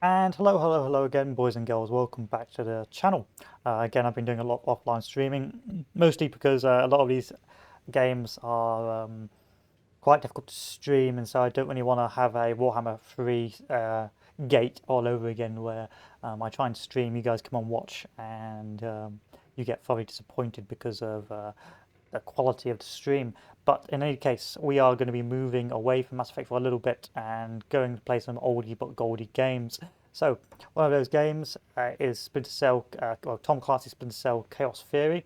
And hello again, boys and girls. Welcome back to the channel. Again, I've been doing a lot of offline streaming, mostly because a lot of these games are quite difficult to stream, and so I don't really want to have a Warhammer 3 gate all over again, where I try and stream, you guys come and watch, and you get thoroughly disappointed because of the quality of the stream. But in any case, we are going to be moving away from Mass Effect for a little bit and going to play some oldie but goldie games. So one of those games is Splinter Cell, or Tom Clancy's Splinter Cell Chaos Theory.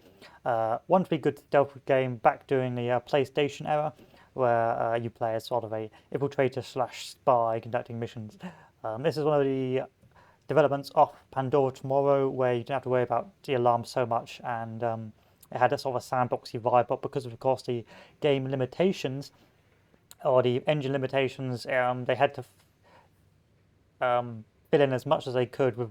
One pretty good stealth game back during the PlayStation era, where you play as sort of a infiltrator slash spy conducting missions. This is one of the developments off Pandora Tomorrow, where you don't have to worry about the alarm so much, and it had a sort of a sandboxy vibe, but because of course the game limitations or the engine limitations, they had to fit in as much as they could with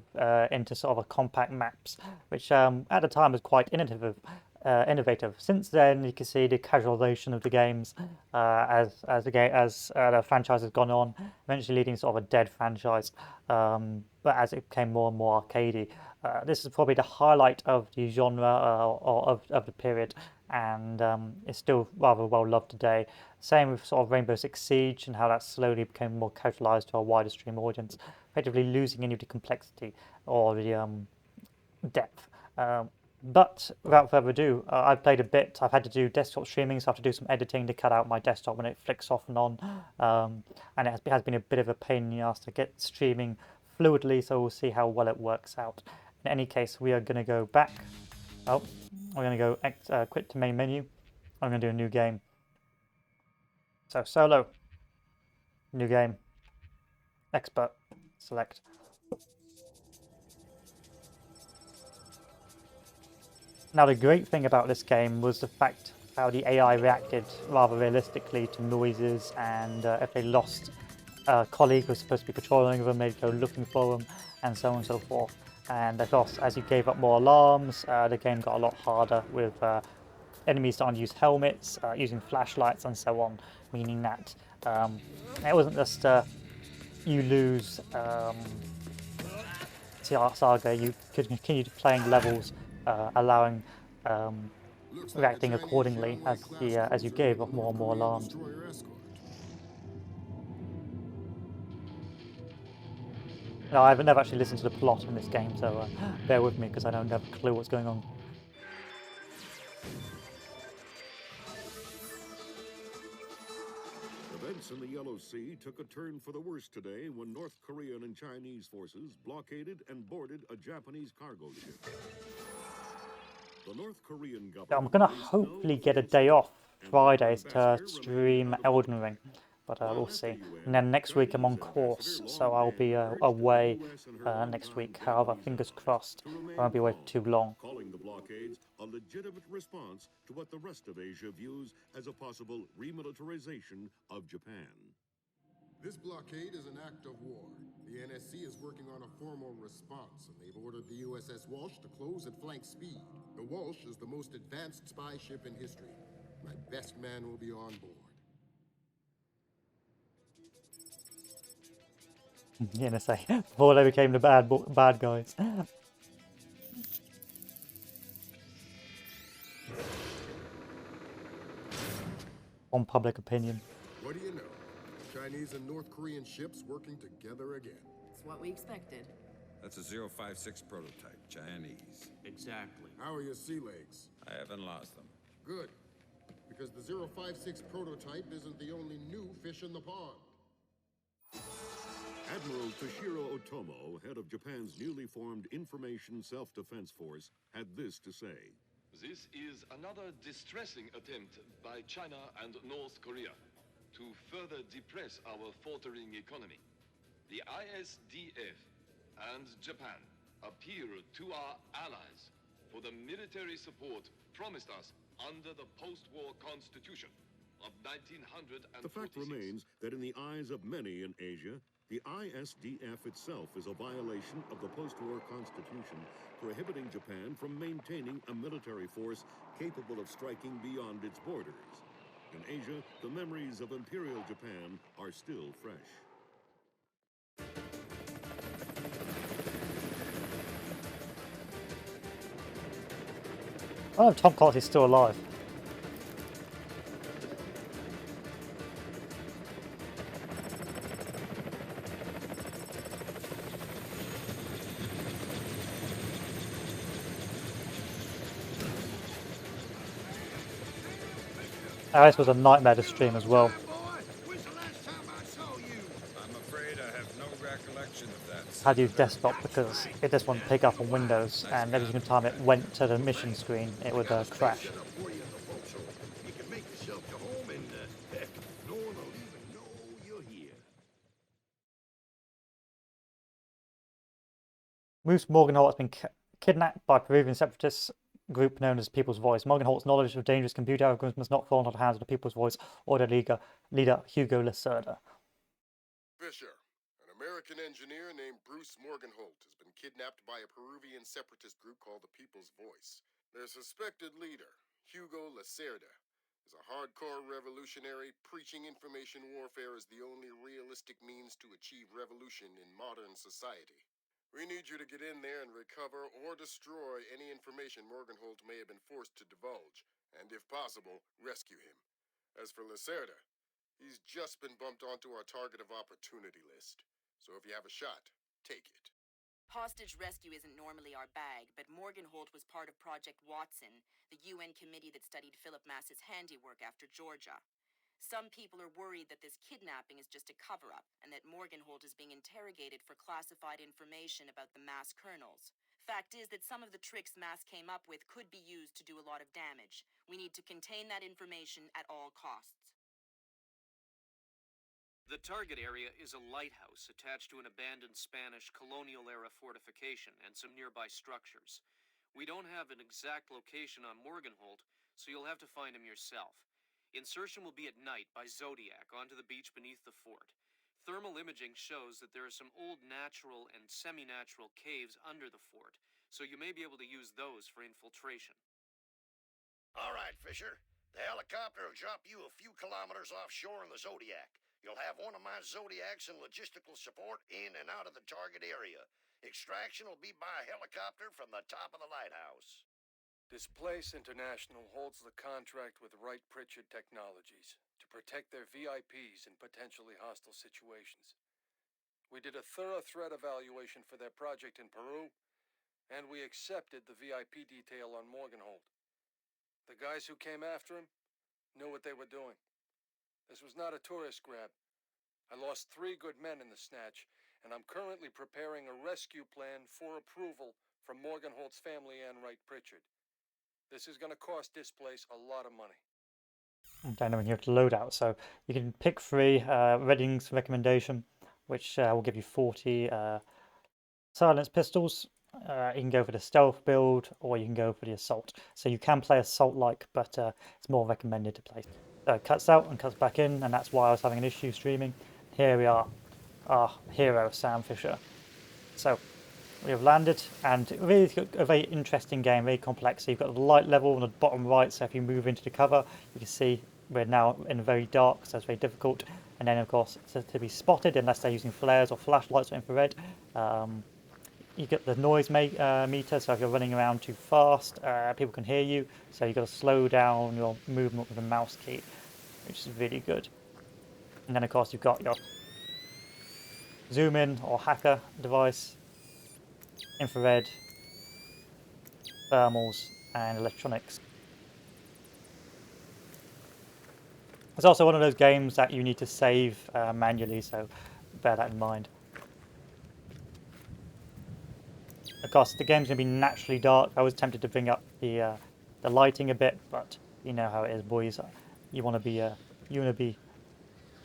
into sort of a compact maps, which at the time was quite innovative. Since then, you can see the casualization of the games as the franchise has gone on, eventually leading to sort of a dead franchise. But as it became more and more arcadey, this is probably the highlight of the genre or of the period, and it's still rather well loved today. Same with sort of Rainbow Six Siege and how that slowly became more casualized to a wider stream audience, effectively losing any of the complexity or the depth. But without further ado, I've played a bit. I've had to do desktop streaming, so I have to do some editing to cut out my desktop when it flicks off and on. And it has been a bit of a pain in the ass to get streaming fluidly, so we'll see how well it works out. In any case, we are going to go back. Oh, we're going to go quit to main menu. I'm going to do a new game. So solo, new game, expert, select. Now, the great thing about this game was the fact how the AI reacted rather realistically to noises, and if they lost a colleague who was supposed to be patrolling them, they'd go looking for them, and so on and so forth. And of course, as you gave up more alarms, the game got a lot harder with enemies starting to use helmets, using flashlights, and so on, meaning that it wasn't just you lose Saga, you could continue playing levels, allowing reacting accordingly as you gave off more and more alarms. Now, I've never actually listened to the plot in this game, so bear with me because I don't have a clue what's going on. Events in the Yellow Sea took a turn for the worse today when North Korean and Chinese forces blockaded and boarded a Japanese cargo ship. The North Korean government... I'm going to hopefully get a day off Fridays to stream Elden Ring, but we'll see. And then next week I'm on course, so I'll be away next week. However, fingers crossed, I won't be away for too long. Calling the blockades a legitimate response to what the rest of Asia views as a possible remilitarization of Japan. This blockade is an act of war. The NSC is working on a formal response, and they've ordered the USS Walsh to close at flank speed. The Walsh is the most advanced spy ship in history. My best man will be on board. The NSA, before they became the bad guys. On public opinion. What do you know? Chinese and North Korean ships working together again. It's what we expected. That's a 056 prototype, Chinese. Exactly. How are your sea legs? I haven't lost them. Good. Because the 056 prototype isn't the only new fish in the pond. Admiral Toshiro Otomo, head of Japan's newly formed Information Self-Defense Force, had this to say. This is another distressing attempt by China and North Korea to further depress our faltering economy. The ISDF and Japan appeal to our allies for the military support promised us under the post-war constitution of 1946. The fact remains that in the eyes of many in Asia, the ISDF itself is a violation of the post-war constitution, prohibiting Japan from maintaining a military force capable of striking beyond its borders. In Asia, the memories of Imperial Japan are still fresh. Oh, Tom Clancy's still alive. This was a nightmare to stream as well. I'm afraid I have no recollection of that. Had to use Senator. desktop because it just wouldn't pick up on Windows, and every single time it went to the mission screen, it would crash. Moose Morgenholt has been kidnapped by Peruvian separatist group known as People's Voice. Morgenholt's knowledge of dangerous computer algorithms must not fall into the hands of the People's Voice or their leader Hugo Lacerda. Fisher, an American engineer named Bruce Morgenholt, has been kidnapped by a Peruvian separatist group called the People's Voice. Their suspected leader, Hugo Lacerda, is a hardcore revolutionary preaching information warfare as the only realistic means to achieve revolution in modern society. We need you to get in there and recover or destroy any information Morgenholt may have been forced to divulge, and if possible, rescue him. As for Lacerda, he's just been bumped onto our target of opportunity list. So if you have a shot, take it. Hostage rescue isn't normally our bag, but Morgenholt was part of Project Watson, the UN committee that studied Philip Mass's handiwork after Georgia. Some people are worried that this kidnapping is just a cover-up, and that Morgenholt is being interrogated for classified information about the Mass kernels. Fact is that some of the tricks Mass came up with could be used to do a lot of damage. We need to contain that information at all costs. The target area is a lighthouse attached to an abandoned Spanish colonial-era fortification and some nearby structures. We don't have an exact location on Morgenholt, so you'll have to find him yourself. Insertion will be at night by Zodiac onto the beach beneath the fort. Thermal imaging shows that there are some old natural and semi-natural caves under the fort, so you may be able to use those for infiltration. All right, Fisher. The helicopter will drop you a few kilometers offshore in the Zodiac. You'll have one of my Zodiacs and logistical support in and out of the target area. Extraction will be by helicopter from the top of the lighthouse. Displace International holds the contract with Wright Pritchard Technologies to protect their VIPs in potentially hostile situations. We did a thorough threat evaluation for their project in Peru, and we accepted the VIP detail on Morgenholt. The guys who came after him knew what they were doing. This was not a tourist grab. I lost 3 good men in the snatch, and I'm currently preparing a rescue plan for approval from Morgenholt's family and Wright Pritchard. This is going to cost Displace a lot of money. And then you have to load out, so you can pick 3. Redding's recommendation, which will give you 40 silence pistols. You can go for the stealth build, or you can go for the assault. So you can play assault-like, but it's more recommended to play. Cuts out and cuts back in, and that's why I was having an issue streaming. Here we are, our hero, Sam Fisher. So we have landed, and really a very interesting game, very complex. So you've got the light level on the bottom right, so if you move into the cover, you can see we're now in very dark, so it's very difficult. And then, of course, to be spotted, unless they're using flares or flashlights or infrared, you get the noise meter, so if you're running around too fast, people can hear you, so you've got to slow down your movement with the mouse key, which is really good. And then, of course, you've got your zoom in or hacker device, infrared, thermals, and electronics. It's also one of those games that you need to save manually, so bear that in mind. Of course, the game's going to be naturally dark. I was tempted to bring up the lighting a bit, but you know how it is, boys. You want to be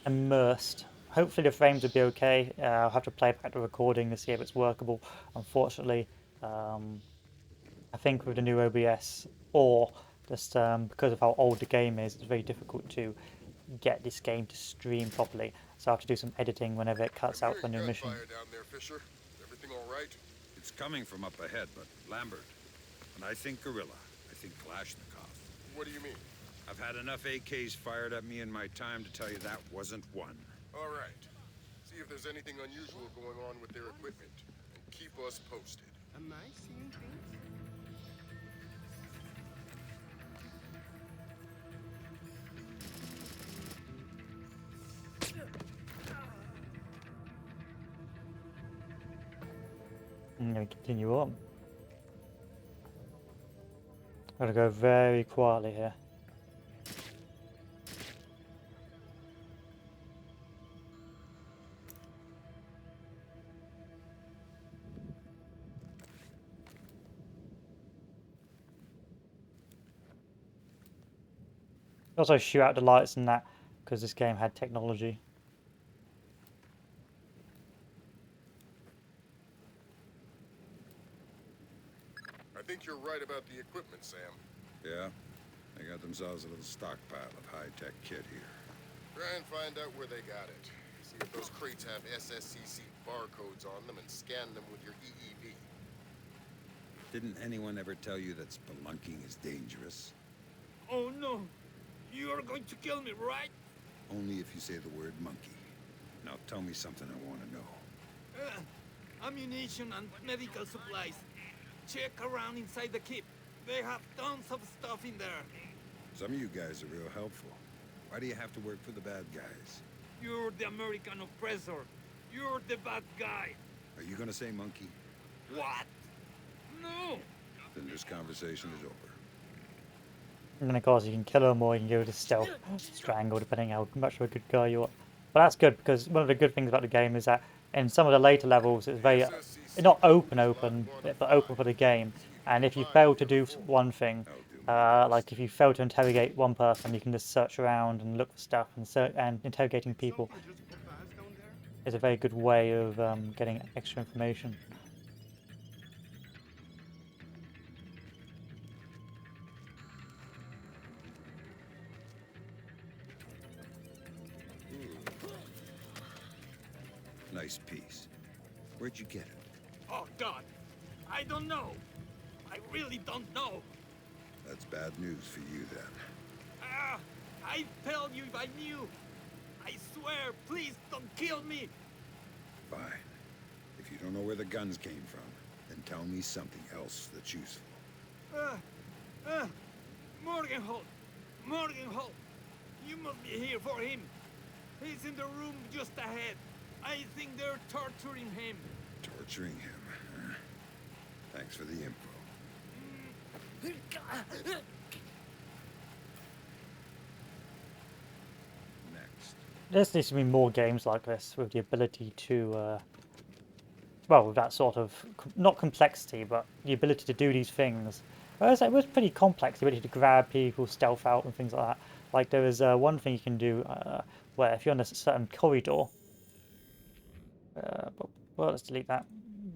immersed. Hopefully the frames will be okay. I'll have to play back the recording to see if it's workable. Unfortunately, I think with the new OBS, or just because of how old the game is, it's very difficult to get this game to stream properly. So I have to do some editing whenever it cuts out for a new mission. Fire down there, Fisher. Everything all right? It's coming from up ahead, but Lambert. And I think Gorilla. I think Kalashnikov. What do you mean? I've had enough AKs fired at me in my time to tell you that wasn't one. All right. See if there's anything unusual going on with their equipment, and keep us posted. Am I seeing things? I'm going to continue on. I'm going to go very quietly here. Also shoot out the lights and that because this game had technology. I think you're right about the equipment, Sam. Yeah? They got themselves a little stockpile of high-tech kit here. Try and find out where they got it. See if those crates have SSCC barcodes on them and scan them with your EEV. Didn't anyone ever tell you that spelunking is dangerous? Oh no! You are going to kill me, right? Only if you say the word monkey. Now tell me something I want to know. Ammunition and medical supplies. Check around inside the keep. They have tons of stuff in there. Some of you guys are real helpful. Why do you have to work for the bad guys? You're the American oppressor. You're the bad guy. Are you gonna say monkey? What? No! Then this conversation is over. And then of course you can kill him or you can go to stealth, strangle, depending how much of a good guy you are. But that's good because one of the good things about the game is that in some of the later levels it's very, not open, but open for the game. And if you fail to do one thing, like if you fail to interrogate one person, you can just search around and look for stuff, and interrogating people is a very good way of getting extra information. Nice piece. Where'd you get it? Oh God! I don't know! I really don't know! That's bad news for you then. I'd tell you if I knew! I swear, please don't kill me! Fine. If you don't know where the guns came from, then tell me something else that's useful. Morgenholt! Morgenholt! You must be here for him! He's in the room just ahead. I think they're torturing him. Torturing him, huh? Thanks for the info. Next. There needs to be more games like this with the ability to, well, with that sort of, not complexity, but the ability to do these things. Whereas it was pretty complex, the ability to grab people, stealth out and things like that. Like there is one thing you can do where if you're on a certain corridor, well, let's delete that.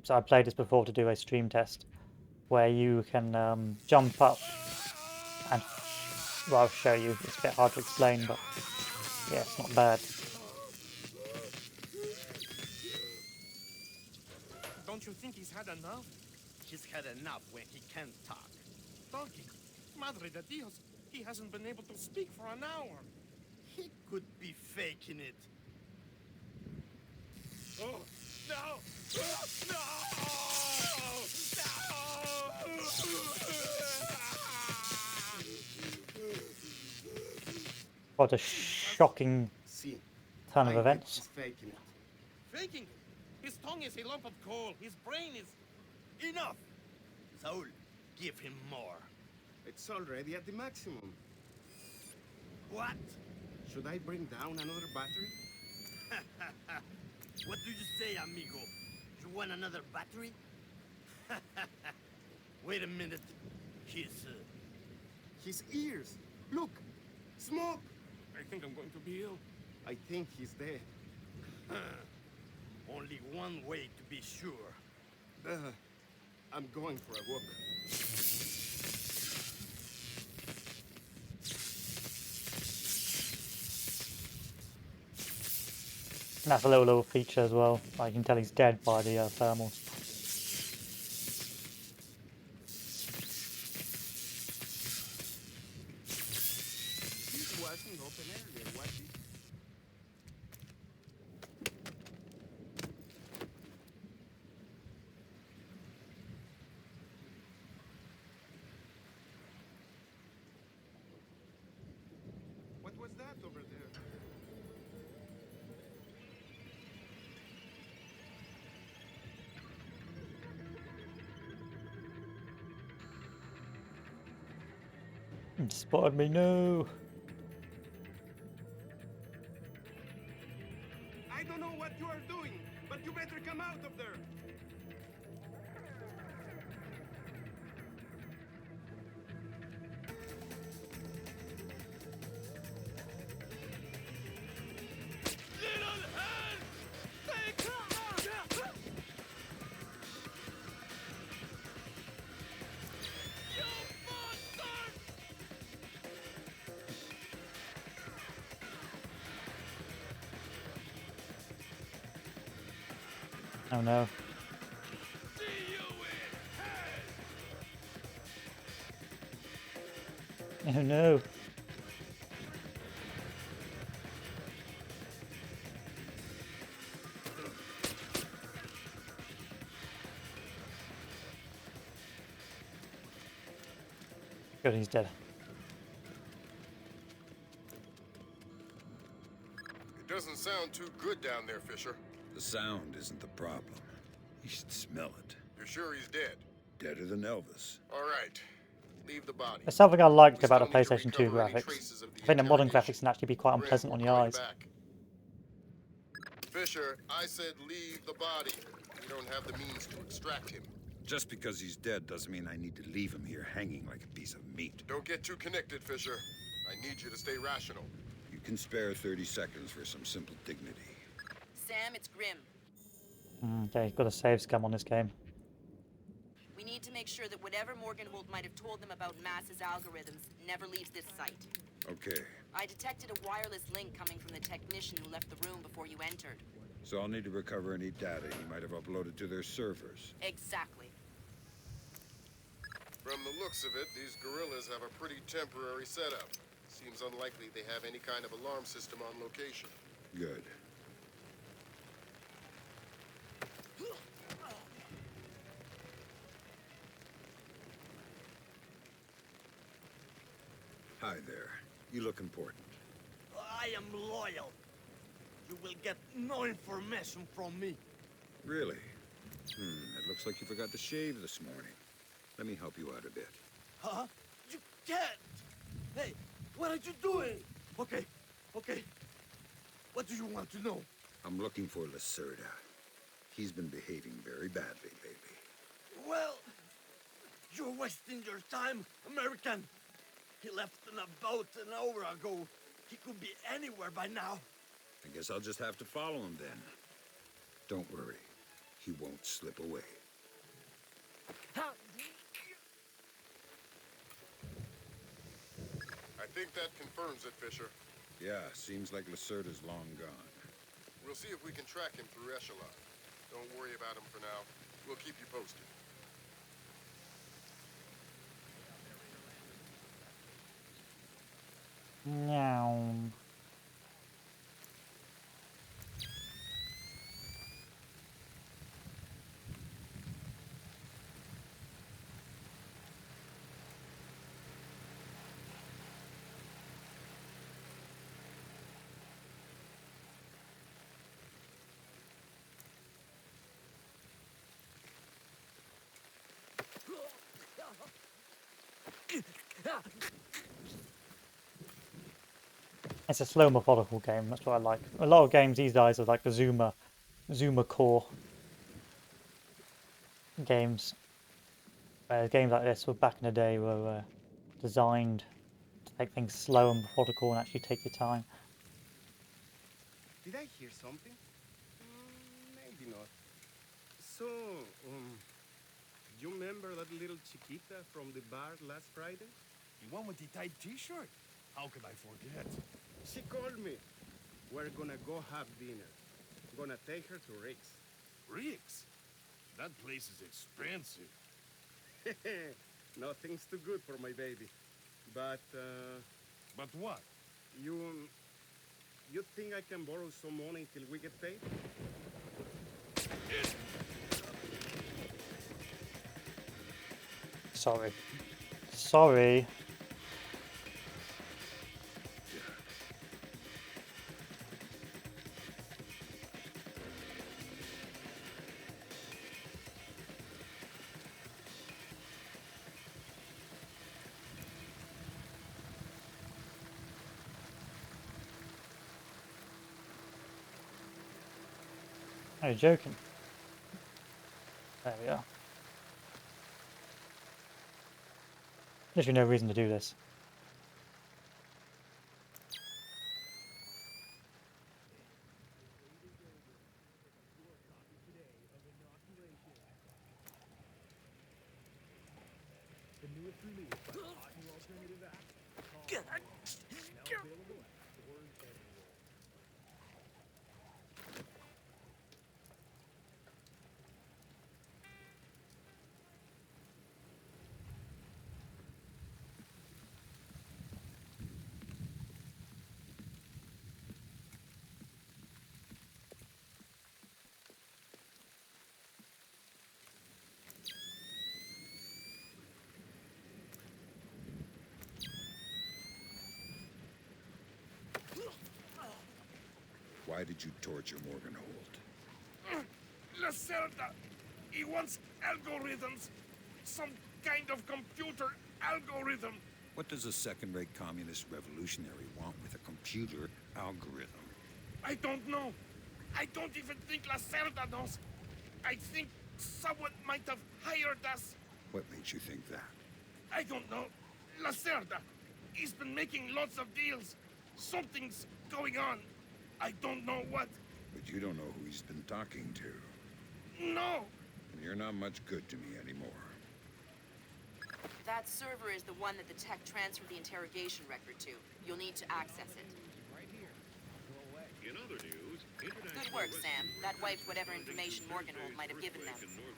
So I played this before to do a stream test where you can jump up and, well, I'll show you. It's a bit hard to explain, but yeah, it's not bad. Don't you think he's had enough? He's had enough when he can't talk. Talking? Madre de Dios, he hasn't been able to speak for an hour. He could be faking it. Oh, no! Oh, no! What a shocking See, turn of I bet events. he's faking it. Faking it? His tongue is a lump of coal. His brain is... Enough! Saul, give him more. It's already at the maximum. What? Should I bring down another battery? What do you say, amigo? You want another battery? Wait a minute. His ears! Look! Smoke! I think I'm going to be ill. I think he's dead. Only one way to be sure. I'm going for a walk. And that's a little feature as well. I can tell he's dead by the thermals. This wasn't open earlier, was it? What was that over there? Spotted me, no. I don't know what you are doing, but you better come out of there. Little hand! Take You monster! Oh no. See you in hell! Oh no. Good, he's dead. It doesn't sound too good down there, Fisher. The sound isn't the problem. You should smell it. You're sure he's dead? Deader than Elvis. All right. Leave the body. There's something I liked We about the still need to PlayStation 2 recover any graphics. traces of I think the modern interrogation. graphics can actually be quite Grim, unpleasant on we're your calling eyes. back. Fisher, I said leave the body. We don't have the means to extract him. Just because he's dead doesn't mean I need to leave him here hanging like a piece of meat. Don't get too connected, Fisher. I need you to stay rational. You can spare 30 seconds for some simple dignity. Sam, it's Grim. Okay, got a save scam on this game. We need to make sure that whatever Morgenholt might have told them about Mass's algorithms never leaves this site. Okay, I detected a wireless link coming from the technician who left the room before you entered. so I'll need to recover any data he might have uploaded to their servers. Exactly. From the looks of it, these gorillas have a pretty temporary setup. Seems unlikely they have any kind of alarm system on location. Good. Hi there. You look important. I am loyal. You will get no information from me. Really? It looks like you forgot to shave this morning. Let me help you out a bit. Huh? You can't! Hey, what are you doing? Okay, okay. What do you want to know? I'm looking for Lacerda. He's been behaving very badly lately. Well, you're wasting your time, American. He left in a boat an hour ago. He could be anywhere by now. I guess I'll just have to follow him then. Don't worry. He won't slip away. I think that confirms it, Fisher. Yeah, seems like Lacerda's long gone. We'll see if we can track him through Echelon. Don't worry about him for now. We'll keep you posted. Meow. It's a slow, methodical game. That's what I like. A lot of games these days are like the Zoomer core games. Games like this were back in the day were designed to take things slow and methodical and actually take your time. Did I hear something? Maybe not. So, you remember that little chiquita from the bar last Friday? The one with the tight t-shirt? How could I forget? She called me. We're gonna go have dinner. Gonna take her to Rick's. Rick's? That place is expensive. Nothing's too good for my baby. But, But what? you think I can borrow some money till we get paid? Sorry. Sorry. Are you joking? There we are. Literally no reason to do this. Why did you torture Morganhold? Lacerda! He wants algorithms. Some kind of computer algorithm. What does a second-rate communist revolutionary want with a computer algorithm? I don't know. I don't even think Lacerda knows. I think someone might have hired us. What makes you think that? I don't know. Lacerda. He's been making lots of deals. Something's going on. I don't know what. But you don't know who he's been talking to. No! And you're not much good to me anymore. That server is the one that the tech transferred the interrogation record to. You'll need to access it. In other news, Good work, Sam. That wiped whatever information Morganhold might have given them.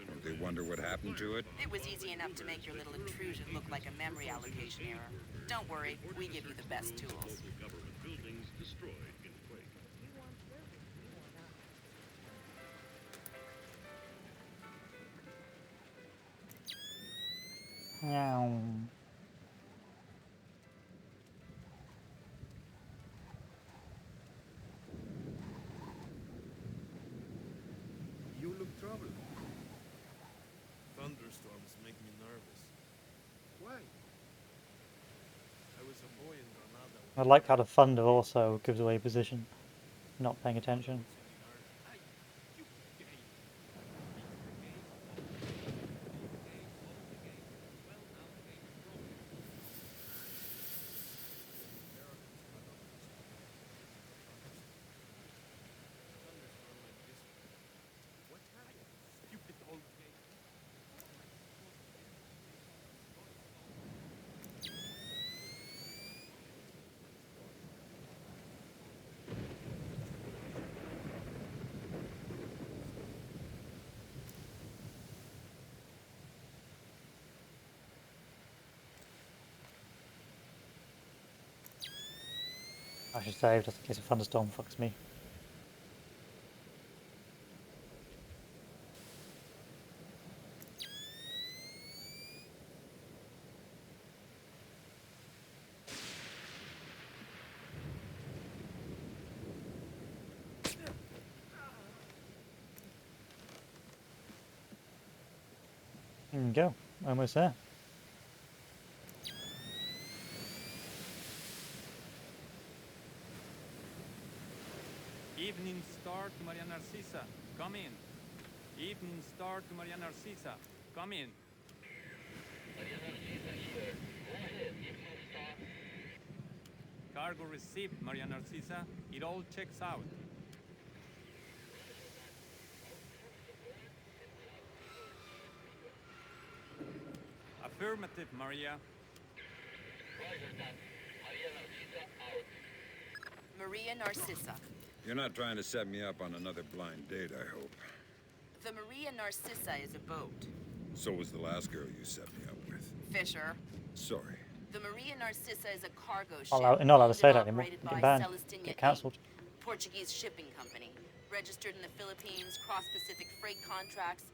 Don't they wonder what happened to it? It was easy enough to make your little intrusion look like a memory allocation error. Don't worry, we give you the best tools. government buildings destroyed in quake. Meow. You look troubled. Thunderstorms make me nervous. Why? I was a boy in Granada. I like how the thunder also gives away position. Not paying attention. I should save just in case a thunderstorm fucks me. There we go, almost there. Evening Star to Maria Narcisa, come in. Evening Star to Maria Narcisa, come in. Cargo received, Maria Narcisa. It all checks out. Affirmative, Maria. Maria Narcissa. You're not trying to set me up on another blind date, I hope. The Maria Narcissa is a boat. So was the last girl you set me up with. Fisher. Sorry. The Maria Narcissa is a cargo ship. You're not allowed to say that anymore. operated You get by banned. Celestina Get cancelled. Inc., Portuguese shipping company. Registered in the Philippines, cross-Pacific freight contracts.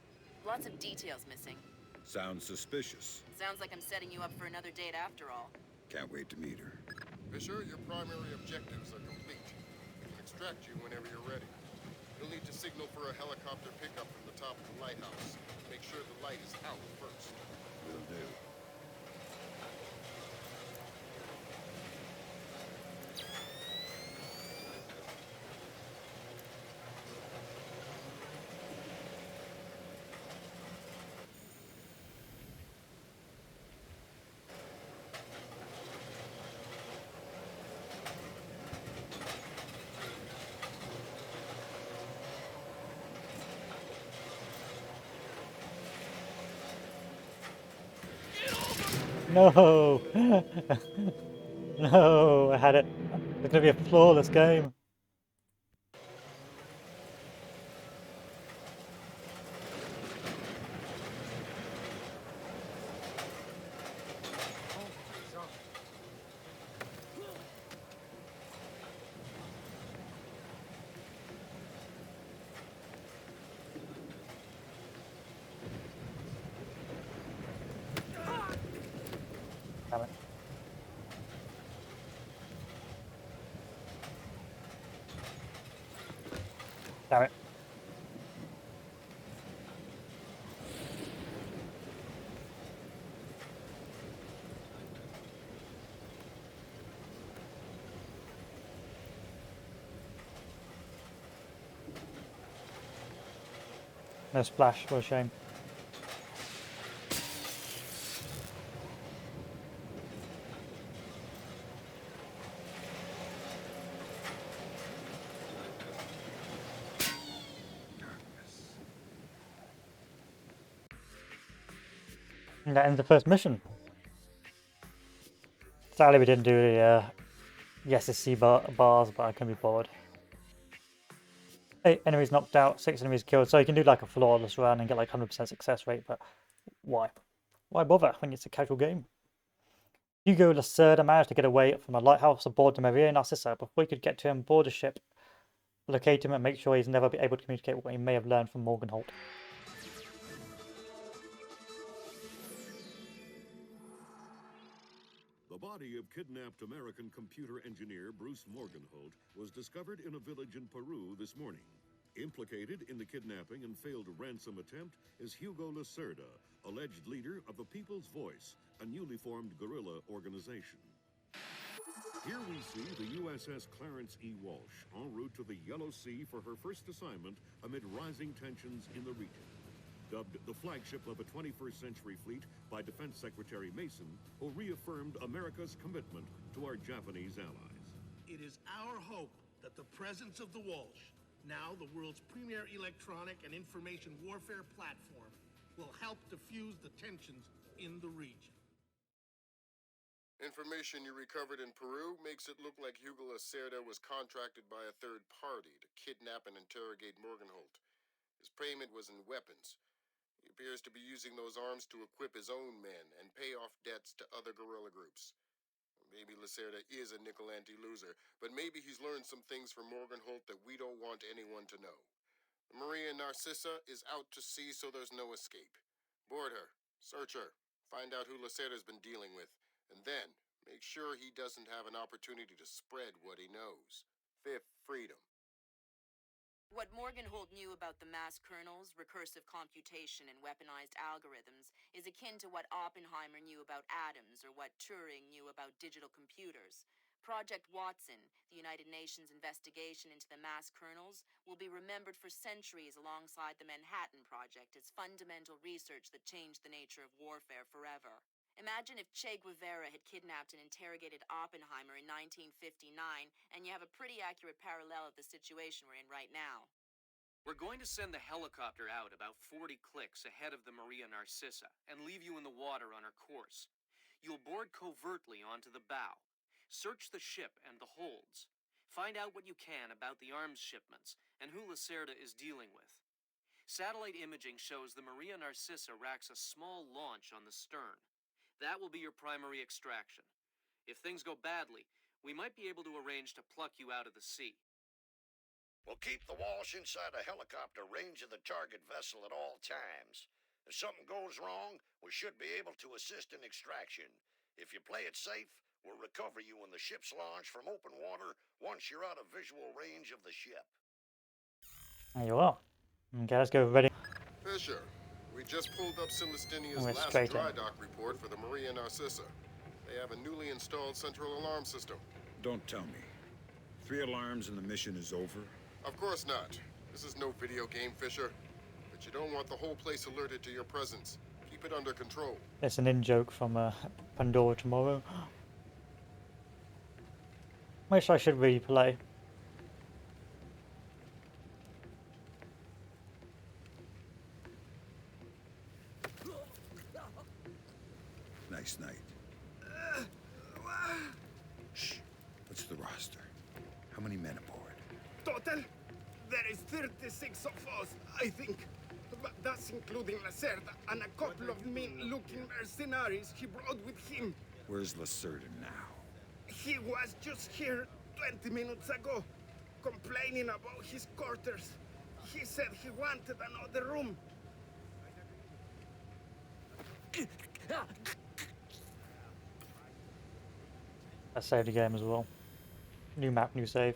Lots of details missing. Sounds suspicious. Sounds like I'm setting you up for another date after all. Can't wait to meet her. Fisher, your primary objectives are complete. We can extract you whenever you're ready. You'll need to signal for a helicopter pickup from the top of the lighthouse. Make sure the light is out first. Will do. No! No, I had it. It's gonna be a flawless game. Damn it. Damn it. No splash, what a shame. And that ends the first mission. Sadly we didn't do the SSC bars, but I can be bored. 8 enemies knocked out, 6 enemies killed, so you can do like a flawless run and get like 100% success rate, but why? Why bother when it's a casual game? Hugo Lacerda managed to get away from a lighthouse aboard the Maria Narcissa before he could get to him board a ship, locate him and make sure he's never be able to communicate what he may have learned from Morgenholt. The body of kidnapped American computer engineer Bruce Morgenholt was discovered in a village in Peru this morning. Implicated in the kidnapping and failed ransom attempt is Hugo Lacerda, alleged leader of the People's Voice, a newly formed guerrilla organization. Here we see the USS Clarence E. Walsh en route to the Yellow Sea for her first assignment amid rising tensions in the region. Dubbed the flagship of a 21st century fleet by Defense Secretary Mason, who reaffirmed America's commitment to our Japanese allies. It is our hope that the presence of the Walsh, now the world's premier electronic and information warfare platform, will help diffuse the tensions in the region. Information you recovered in Peru makes it look like Hugo Lacerda was contracted by a third party to kidnap and interrogate Morgenholt. His payment was in weapons. He appears to be using those arms to equip his own men and pay off debts to other guerrilla groups. Maybe Lacerda is a nickel-ante loser, but maybe he's learned some things from Morgenholt that we don't want anyone to know. The Maria Narcissa is out to sea, so there's no escape. Board her, search her, find out who Lacerda's been dealing with, and then make sure he doesn't have an opportunity to spread what he knows. Fifth freedom. What Morgenholt knew about the mass kernels, recursive computation, and weaponized algorithms is akin to what Oppenheimer knew about atoms or what Turing knew about digital computers. Project Watson, the United Nations investigation into the mass kernels, will be remembered for centuries alongside the Manhattan Project as fundamental research that changed the nature of warfare forever. Imagine if Che Guevara had kidnapped and interrogated Oppenheimer in 1959, and you have a pretty accurate parallel of the situation we're in right now. We're going to send the helicopter out about 40 clicks ahead of the Maria Narcissa and leave you in the water on her course. You'll board covertly onto the bow. Search the ship and the holds. Find out what you can about the arms shipments and who Lacerda is dealing with. Satellite imaging shows the Maria Narcissa racks a small launch on the stern. That will be your primary extraction. If things go badly, we might be able to arrange to pluck you out of the sea. We'll keep the Walsh inside a helicopter range of the target vessel at all times. If something goes wrong, we should be able to assist in extraction. If you play it safe, we'll recover you when the ship's launched from open water once you're out of visual range of the ship. There you are. Okay, let's go ready. Fisher, we just pulled up Celestinia's We're last straight dry in. dock report for the Maria Narcissa. They have a newly installed central alarm system. Don't tell me. 3 alarms and the mission is over? Of course not. This is no video game, Fisher. But you don't want the whole place alerted to your presence. Keep it under control. It's an in-joke from Pandora Tomorrow. Which I should replay. Nice night. What's the roster? How many men aboard? Total? There is 36 of us, I think. But that's including Lacerda and a couple of mean-looking mercenaries he brought with him. Where's Lacerda now? He was just here 20 minutes ago, complaining about his quarters. He said he wanted another room. I saved the game as well. New map, new save.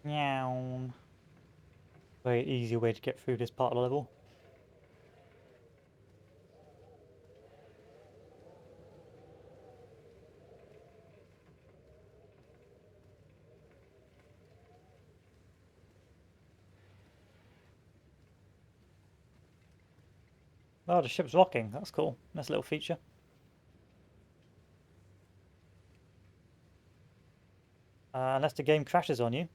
Meow. Very easy way to get through this part of the level. Oh, the ship's rocking. That's cool. Nice little feature. Unless the game crashes on you.